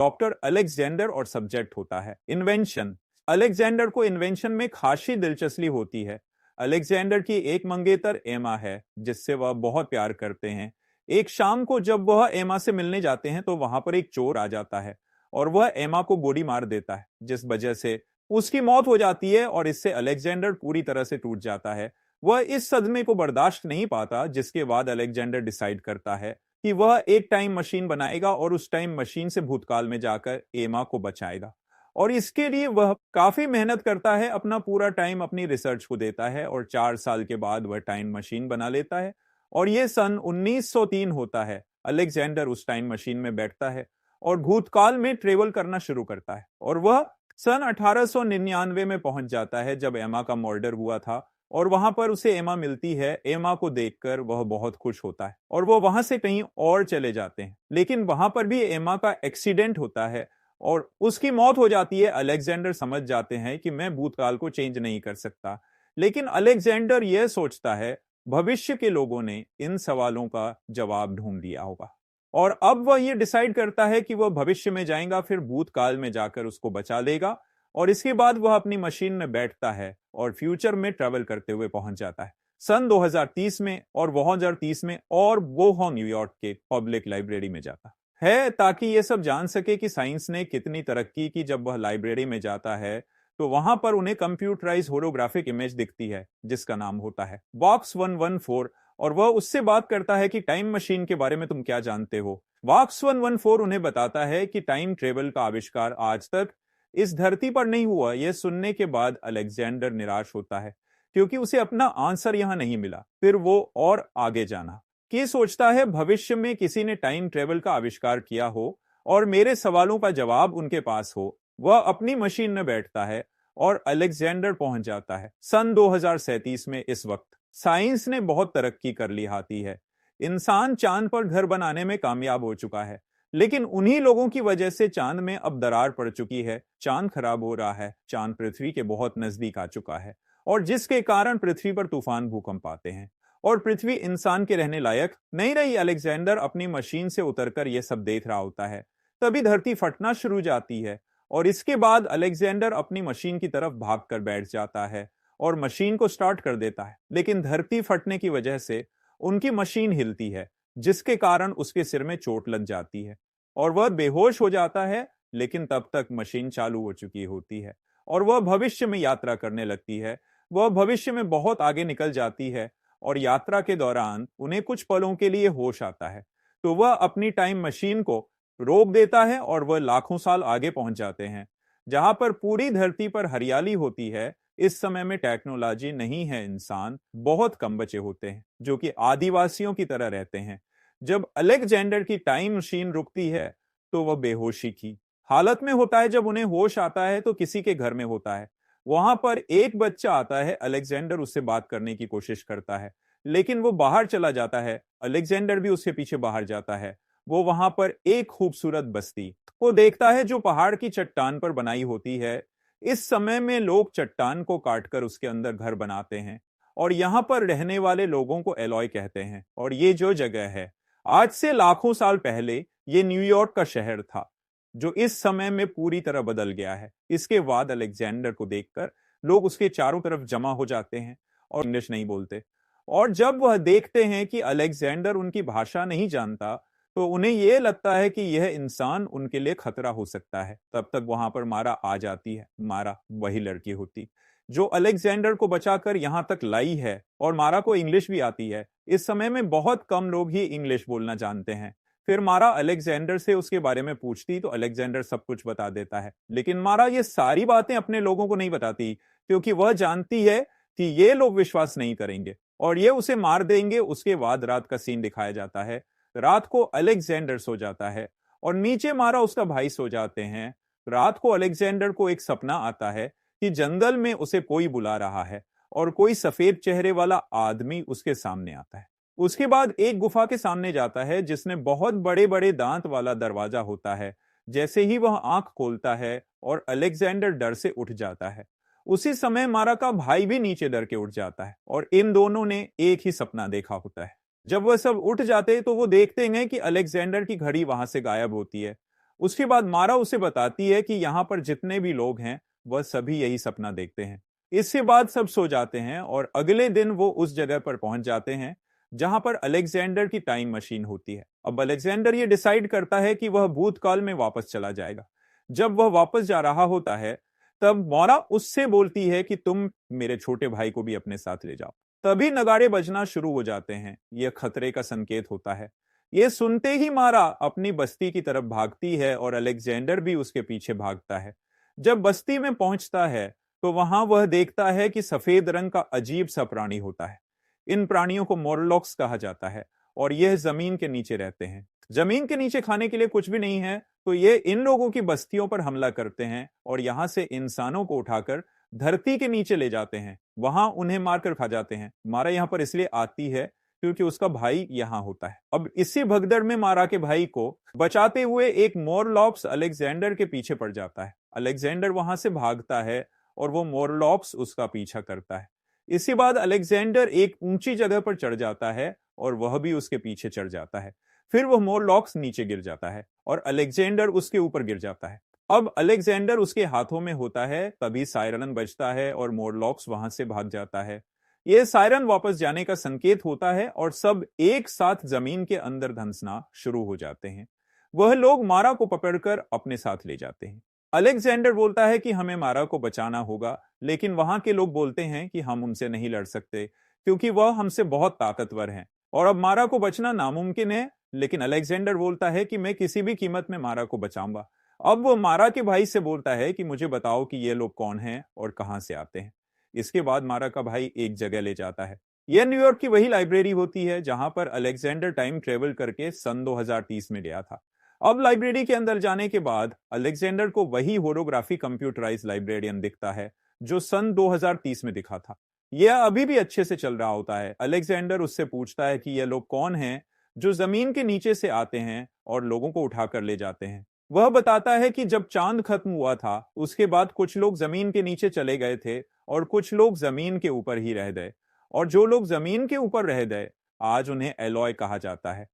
Doctor Alexander और subject होता है इन्वेंशन। अलेक्जेंडर को इन्वेंशन में खासी दिलचस्पी होती है। अलेक्जेंडर की एक मंगेतर एमा है जिससे वह बहुत प्यार करते हैं। एक शाम को जब वह एमा से मिलने जाते हैं तो वहां पर एक चोर आ जाता है और वह एमा को गोली मार देता है, जिस वजह से उसकी मौत हो जाती है और इससे अलेक्जेंडर पूरी तरह से टूट जाता है। वह इस सदमे को बर्दाश्त नहीं पाता, जिसके बाद अलेक्जेंडर डिसाइड करता है कि वह एक टाइम मशीन बनाएगा और उस टाइम मशीन से भूतकाल में जाकर एमा को बचाएगा। और इसके लिए वह काफी मेहनत करता है, अपना पूरा टाइम अपनी रिसर्च को देता है और 4 साल के बाद वह टाइम मशीन बना लेता है। और यह सन 1903 होता है। अलेक्जेंडर उस टाइम मशीन में बैठता है और भूतकाल में ट्रेवल करना शुरू करता है और वह सन 1899 में पहुंच जाता है जब एमा का मर्डर हुआ था। और वहां पर उसे एमा मिलती है। एमा को देखकर वह बहुत खुश होता है और वो वहां से कहीं और चले जाते हैं, लेकिन वहां पर भी एमा का एक्सीडेंट होता है और उसकी मौत हो जाती है। अलेक्जेंडर समझ जाते हैं कि मैं भूतकाल को चेंज नहीं कर सकता, लेकिन अलेक्जेंडर यह सोचता है भविष्य के लोगों ने इन सवालों का जवाब ढूंढ लिया होगा और अब वह यह डिसाइड करता है कि वह भविष्य में जाएगा, फिर भूतकाल में जाकर उसको बचा लेगा। और इसके बाद वह अपनी मशीन में बैठता है और फ्यूचर में ट्रेवल करते हुए पहुंच जाता है सन 2030 में। और 2030 में और वो न्यूयॉर्क के पब्लिक लाइब्रेरी में जाता है ताकि ये सब जान सके कि साइंस ने कितनी तरक्की की। जब वह लाइब्रेरी में जाता है तो वहां पर उन्हें कंप्यूटराइज होलोग्राफिक इमेज दिखती है जिसका नाम होता है बॉक्स 114। और वह उससे बात करता है कि टाइम मशीन के बारे में तुम क्या जानते हो। बॉक्स 114 उन्हें बताता है कि टाइम ट्रेवल का आविष्कार आज तक इस धरती पर नहीं हुआ। यह सुनने के बाद अलेक्जेंडर निराश होता है क्योंकि उसे अपना आंसर यहां नहीं मिला। फिर वो और आगे जाना कि सोचता है भविष्य में किसी ने टाइम ट्रेवल का आविष्कार किया हो और मेरे सवालों का जवाब उनके पास हो। वह अपनी मशीन में बैठता है और अलेक्जेंडर पहुंच जाता है सन 2037 में। इस वक्त साइंस ने बहुत तरक्की कर ली आती है। इंसान चांद पर घर बनाने में कामयाब हो चुका है, लेकिन उन्हीं लोगों की वजह से चांद में अब दरार पड़ चुकी है। चांद खराब हो रहा है, चांद पृथ्वी के बहुत नजदीक आ चुका है और जिसके कारण पृथ्वी पर तूफान भूकंप आते हैं और पृथ्वी इंसान के रहने लायक नहीं रही। अलेक्जेंडर अपनी मशीन से उतरकर यह सब देख रहा होता है, तभी धरती फटना शुरू जाती है और इसके बाद अलेक्जेंडर अपनी मशीन की तरफ भागकर बैठ जाता है और मशीन को स्टार्ट कर देता है। लेकिन धरती फटने की वजह से उनकी मशीन हिलती है, जिसके कारण उसके सिर में चोट लग जाती है और वह बेहोश हो जाता है। लेकिन तब तक मशीन चालू हो चुकी होती है और वह भविष्य में यात्रा करने लगती है। वह भविष्य में बहुत आगे निकल जाती है और यात्रा के दौरान उन्हें कुछ पलों के लिए होश आता है, तो वह अपनी टाइम मशीन को रोक देता है और वह लाखों साल आगे पहुंच जाते हैं जहां पर पूरी धरती पर हरियाली होती है। इस समय में टेक्नोलॉजी नहीं है, इंसान बहुत कम बचे होते हैं जो कि आदिवासियों की तरह रहते हैं। जब अलेक्जेंडर की टाइम मशीन रुकती है तो वह बेहोशी की हालत में होता है। जब उन्हें होश आता है तो किसी के घर में होता है। वहां पर एक बच्चा आता है, अलेक्जेंडर उससे बात करने की कोशिश करता है लेकिन वो बाहर चला जाता है। अलेक्जेंडर भी उसके पीछे बाहर जाता है। वो वहां पर एक खूबसूरत बस्ती को देखता है जो पहाड़ की चट्टान पर बनाई होती है। इस समय में लोग चट्टान को काटकर उसके अंदर घर बनाते हैं और यहां पर रहने वाले लोगों को एलॉय कहते हैं। और ये जो जगह है, आज से लाखों साल पहले ये न्यूयॉर्क का शहर था जो इस समय में पूरी तरह बदल गया है। इसके बाद अलेक्जेंडर को देखकर लोग उसके चारों तरफ जमा हो जाते हैं और इंग्लिश नहीं बोलते। और जब वह देखते हैं कि अलेक्जेंडर उनकी भाषा नहीं जानता तो उन्हें यह लगता है कि यह इंसान उनके लिए खतरा हो सकता है। तब तक वहां पर मारा आ जाती है। मारा वही लड़की होती जो अलेक्जेंडर को बचाकर यहां तक लाई है और मारा को इंग्लिश भी आती है। इस समय में बहुत कम लोग ही इंग्लिश बोलना जानते हैं। फिर मारा अलेक्जेंडर से उसके बारे में पूछती तो अलेक्जेंडर सब कुछ बता देता है, लेकिन मारा ये सारी बातें अपने लोगों को नहीं बताती क्योंकि वह जानती है कि ये लोग विश्वास नहीं करेंगे और ये उसे मार देंगे। उसके बाद रात का सीन दिखाया जाता है। रात को अलेक्जेंडर सो जाता है और नीचे मारा उसका भाई सो जाते हैं। रात को अलेक्जेंडर को एक सपना आता है कि जंगल में उसे कोई बुला रहा है और कोई सफेद चेहरे वाला आदमी उसके सामने आता है। उसके बाद एक गुफा के सामने जाता है जिसमें बहुत बड़े बड़े दांत वाला दरवाजा होता है। जैसे ही वह आंख खोलता है और अलेक्जेंडर डर से उठ जाता है, उसी समय मारा का भाई भी नीचे डर के उठ जाता है और इन दोनों ने एक ही सपना देखा होता है। जब वह सब उठ जाते हैं तो वो देखते हैं कि अलेक्जेंडर की घड़ी वहां से गायब होती है उसके बाद मारा उसे बताती है कि यहाँ पर जितने भी लोग हैं वह सभी यही सपना देखते हैं। इसके बाद सब सो जाते हैं और अगले दिन वो उस जगह पर पहुंच जाते हैं जहां पर अलेक्जेंडर की टाइम मशीन होती है। अब अलेक्जेंडर ये डिसाइड करता है कि वह भूतकाल में वापस चला जाएगा। जब वह वापस जा रहा होता है तब मौरा उससे बोलती है कि तुम मेरे छोटे भाई को भी अपने साथ ले जाओ। तभी नगाड़े बजना शुरू हो जाते हैं। यह खतरे का संकेत होता है। यह सुनते ही मारा अपनी बस्ती की तरफ भागती है और अलेक्जेंडर भी उसके पीछे भागता है। जब बस्ती में पहुंचता है तो वहां वह देखता है कि सफेद रंग का अजीब सा प्राणी होता है। इन प्राणियों को मोरलॉक्स कहा जाता है और यह जमीन के नीचे रहते हैं। जमीन के नीचे खाने के लिए कुछ भी नहीं है, तो ये इन लोगों की बस्तियों पर हमला करते हैं और यहां से इंसानों को उठाकर धरती के नीचे ले जाते हैं। वहां उन्हें मारकर खा जाते हैं। मारा यहां पर इसलिए आती है क्योंकि उसका भाई यहां होता है। अब इसी भगदड़ में मारा के भाई को बचाते हुए एक मोरलॉक्स अलेक्जेंडर के पीछे पड़ जाता है। अलेक्जेंडर वहां से भागता है और वो मोरलॉक्स उसका पीछा करता है। इसी बाद अलेक्जेंडर एक ऊंची जगह पर चढ़ जाता है और वह भी उसके पीछे चढ़ जाता है। फिर वह मोरलॉक्स नीचे गिर जाता है और अलेक्जेंडर उसके ऊपर गिर जाता है। अब अलेक्जेंडर उसके हाथों में होता है, तभी सायरन बजता है और मोरलॉक्स वहां से भाग जाता है। यह सायरन वापस जाने का संकेत होता है और सब एक साथ जमीन के अंदर धंसना शुरू हो जाते हैं। वह लोग मारा को पकड़कर अपने साथ ले जाते हैं। अलेक्जेंडर बोलता है कि हमें मारा को बचाना होगा, लेकिन वहां के लोग बोलते हैं कि हम उनसे नहीं लड़ सकते क्योंकि वह हमसे बहुत ताकतवर हैं और अब मारा को बचना नामुमकिन है। लेकिन अलेक्जेंडर बोलता है कि मैं किसी भी कीमत में मारा को बचाऊंगा। अब वो मारा के भाई से बोलता है कि मुझे बताओ कि ये लोग कौन हैं और कहां से आते हैं। इसके बाद मारा का भाई एक जगह ले जाता है। यह न्यूयॉर्क की वही लाइब्रेरी होती है जहां पर अलेक्जेंडर टाइम ट्रेवल करके सन 2030 में गया था। अब लाइब्रेरी के अंदर जाने के बाद अलेक्जेंडर को वही होलोग्राफी कंप्यूटराइज लाइब्रेरियन दिखता है जो सन 2030 में दिखा था। यह अभी भी अच्छे से चल रहा होता है। अलेक्जेंडर उससे पूछता है कि यह लोग कौन हैं जो जमीन के नीचे से आते हैं और लोगों को उठाकर ले जाते हैं। वह बताता है कि जब चांद खत्म हुआ था उसके बाद कुछ लोग जमीन के नीचे चले गए थे और कुछ लोग जमीन के ऊपर ही रह गए, और जो लोग जमीन के ऊपर रह गए आज उन्हें एलॉय कहा जाता है,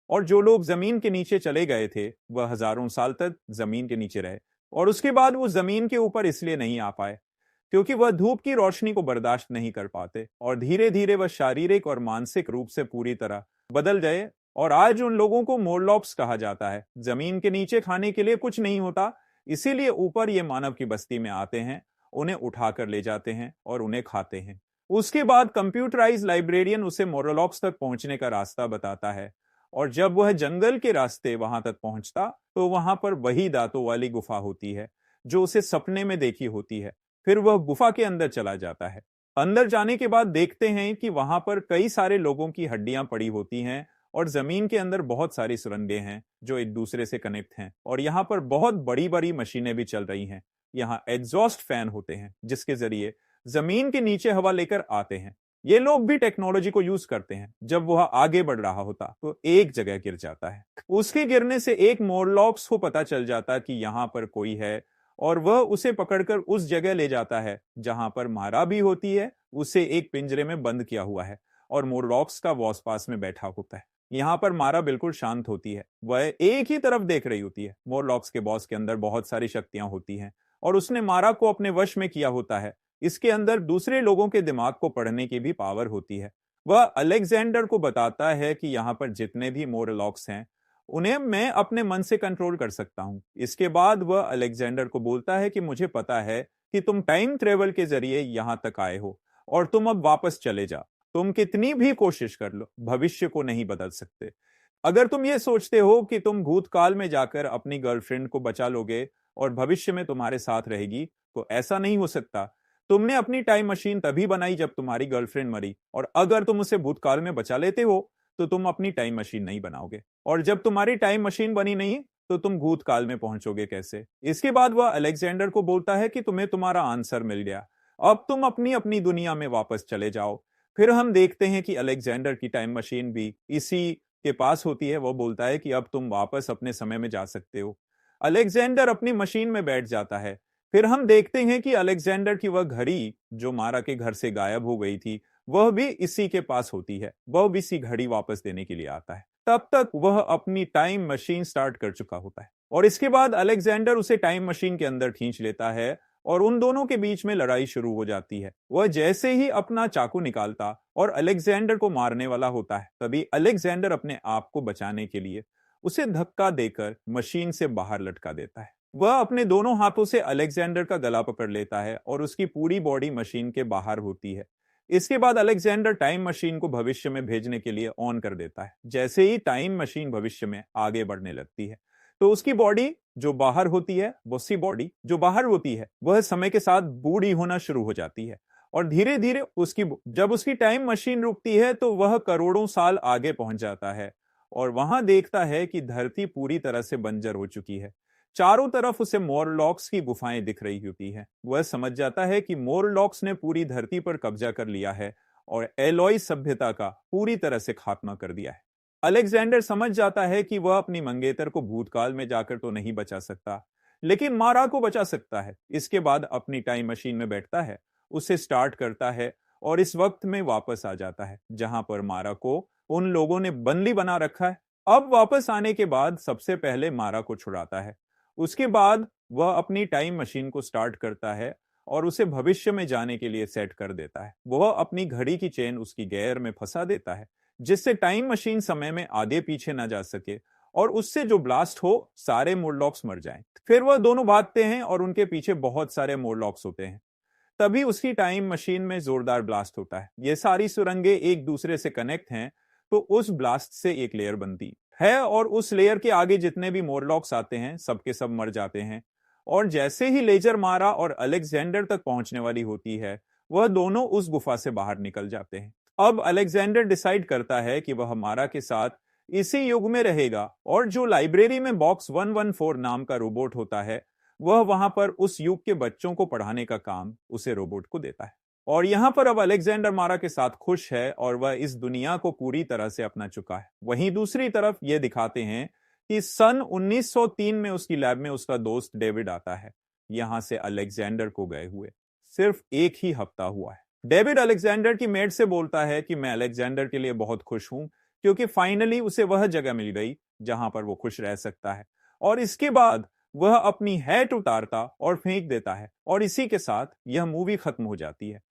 और जो लोग जमीन के नीचे चले गए थे वह हजारों साल तक जमीन के नीचे रहे और उसके बाद वो जमीन के ऊपर इसलिए नहीं आ पाए क्योंकि वह धूप की रोशनी को बर्दाश्त नहीं कर पाते और धीरे धीरे वह शारीरिक और मानसिक रूप से पूरी तरह बदल गए और आज उन लोगों को मोरलॉक्स कहा जाता है। जमीन के नीचे खाने के लिए कुछ नहीं होता, इसीलिए ऊपर ये मानव की बस्ती में आते हैं, उन्हें उठाकर ले जाते हैं और उन्हें खाते हैं। उसके बाद कंप्यूटराइज लाइब्रेरियन उसे मोरलॉक्स तक पहुंचने का रास्ता बताता है और जब वह जंगल के रास्ते वहां तक पहुंचता तो वहां पर वही दांतों वाली गुफा होती है जो उसे सपने में देखी होती है। फिर वह गुफा के अंदर चला जाता है। अंदर जाने के बाद देखते हैं कि वहां पर कई सारे लोगों की हड्डियां पड़ी होती हैं और जमीन के अंदर बहुत सारी सुरंगें हैं जो एक दूसरे से कनेक्ट हैं और यहाँ पर बहुत बड़ी बड़ी मशीनें भी चल रही हैं। यहाँ एग्जॉस्ट फैन होते हैं जिसके जरिए जमीन के नीचे हवा लेकर आते हैं। ये लोग भी टेक्नोलॉजी को यूज करते हैं। जब वह आगे बढ़ रहा होता तो एक जगह गिर जाता है। उसके गिरने से एक मोरलॉक्स को पता चल जाता कि यहाँ पर कोई है और वह उसे पकड़कर उस जगह ले जाता है जहां पर मारा भी होती है। उसे एक पिंजरे में बंद किया हुआ है और मोरलॉक्स का बॉस पास में बैठा होता है। यहाँ पर मारा बिल्कुल शांत होती है, वह एक ही तरफ देख रही होती है। मोरलॉक्स के बॉस के अंदर बहुत सारी शक्तियां होती हैं और उसने मारा को अपने वश में किया होता है। इसके अंदर दूसरे लोगों के दिमाग को पढ़ने की भी पावर होती है। वह अलेक्जेंडर को बताता है कि यहाँ पर जितने भी मोरलॉक्स हैं उन्हें मैं अपने मन से कंट्रोल कर सकता हूं। इसके बाद वह अलेक्जेंडर को बोलता है कि मुझे पता है कि तुम टाइम ट्रेवल के जरिए यहां तक आए हो और तुम अब वापस चले जा। तुम कितनी भी कोशिश कर लो भविष्य को नहीं बदल सकते। अगर तुम ये सोचते हो कि तुम भूतकाल में जाकर अपनी गर्लफ्रेंड को बचा लोगे और भविष्य में तुम्हारे साथ रहेगी, तो ऐसा नहीं हो सकता। तुमने अपनी टाइम मशीन तभी बनाई जब तुम्हारी गर्लफ्रेंड मरी, और अगर तुम उसे भूतकाल में बचा लेते हो तो तुम अपनी टाइम मशीन नहीं बनाओगे, और जब तुम्हारी टाइम मशीन बनी नहीं तो तुम भूतकाल में पहुंचोगे कैसे। इसके बाद वह अलेक्जेंडर को बोलता है कि तुम्हें तुम्हारा आंसर मिल गया, अब तुम अपनी अपनी दुनिया में वापस चले जाओ। फिर हम देखते हैं कि अलेक्जेंडर की टाइम मशीन भी इसी के पास होती है। वह बोलता है कि अब तुम वापस अपने समय में जा सकते हो। अलेक्जेंडर अपनी मशीन में बैठ जाता है। फिर हम देखते हैं कि अलेक्जेंडर की वह घड़ी जो मारा के घर से गायब हो गई थी वह भी इसी के पास होती है। वह भी इसी घड़ी वापस देने के लिए आता है। तब तक वह अपनी टाइम मशीन स्टार्ट कर चुका होता है। और इसके बाद अलेक्जेंडर उसे टाइम मशीन के अंदर खींच लेता है और उन दोनों के बीच में लड़ाई शुरू हो जाती है। वह जैसे ही अपना चाकू निकालता और अलेक्जेंडर को मारने वाला होता है, तभी अलेक्जेंडर अपने आप को बचाने के लिए उसे धक्का देकर मशीन से बाहर लटका देता है। वह अपने दोनों हाथों से अलेक्जेंडर का गला पकड़ लेता है और उसकी पूरी बॉडी मशीन के बाहर होती है। इसके बाद अलेक्जेंडर टाइम मशीन को भविष्य में भेजने के लिए ऑन कर देता है। जैसे ही टाइम मशीन भविष्य में आगे बढ़ने लगती है, तो उसकी बॉडी जो बाहर होती है, वही बॉडी जो बाहर होती है, वह समय के साथ बूढ़ी होना शुरू हो जाती है और धीरे धीरे जब उसकी टाइम मशीन रुकती है, तो वह करोड़ों साल आगे पहुंच जाता है और वहां देखता है कि धरती पूरी तरह से बंजर हो चुकी है। चारों तरफ उसे मोरलॉक्स की गुफाएं दिख रही होती हैं। वह समझ जाता है कि मोरलॉक्स ने पूरी धरती पर कब्जा कर लिया है और एलॉय सभ्यता का पूरी तरह से खात्मा कर दिया है। अलेक्जेंडर समझ जाता है कि वह अपनी मंगेतर को भूतकाल में जाकर तो नहीं बचा सकता, लेकिन मारा को बचा सकता है। इसके बाद अपनी टाइम मशीन में बैठता है, उसे स्टार्ट करता है और इस वक्त में वापस आ जाता है जहां पर मारा को उन लोगों ने बंदी बना रखा है। अब वापस आने के बाद सबसे पहले मारा को छुड़ाता है। उसके बाद वह अपनी टाइम मशीन को स्टार्ट करता है और उसे भविष्य में जाने के लिए सेट कर देता है। वह अपनी घड़ी की चेन उसकी गियर में फंसा देता है, जिससे टाइम मशीन समय में आगे पीछे ना जा सके और उससे जो ब्लास्ट हो सारे मोरलॉक्स मर जाएं। फिर वह दोनों भागते हैं और उनके पीछे बहुत सारे मोरलॉक्स होते हैं। तभी उसकी टाइम मशीन में जोरदार ब्लास्ट होता है। ये सारी सुरंगें एक दूसरे से कनेक्ट हैं, तो उस ब्लास्ट से एक लेयर बनती है और उस लेयर के आगे जितने भी मोरलॉक्स आते हैं सबके सब मर जाते हैं। और जैसे ही लेजर मारा और अलेक्जेंडर तक पहुंचने वाली होती है, वह दोनों उस गुफा से बाहर निकल जाते हैं। अब अलेक्जेंडर डिसाइड करता है कि वह मारा के साथ इसी युग में रहेगा और जो लाइब्रेरी में बॉक्स 114 नाम का रोबोट होता है, वह वहां पर उस युग के बच्चों को पढ़ाने का काम उसे रोबोट को देता है। और यहां पर अब अलेक्जेंडर मारा के साथ खुश है और वह इस दुनिया को पूरी तरह से अपना चुका है। वहीं दूसरी तरफ यह दिखाते हैं कि सन 1903 में उसकी लैब में उसका दोस्त डेविड आता है। यहां से अलेक्जेंडर को गए हुए सिर्फ एक ही हफ्ता हुआ है। डेविड अलेक्जेंडर की मेड से बोलता है कि मैं अलेक्जेंडर के लिए बहुत खुश हूं, क्योंकि फाइनली उसे वह जगह मिल गई जहां पर वो खुश रह सकता है। और इसके बाद वह अपनी हैट उतारता और फेंक देता है और इसी के साथ यह मूवी खत्म हो जाती है।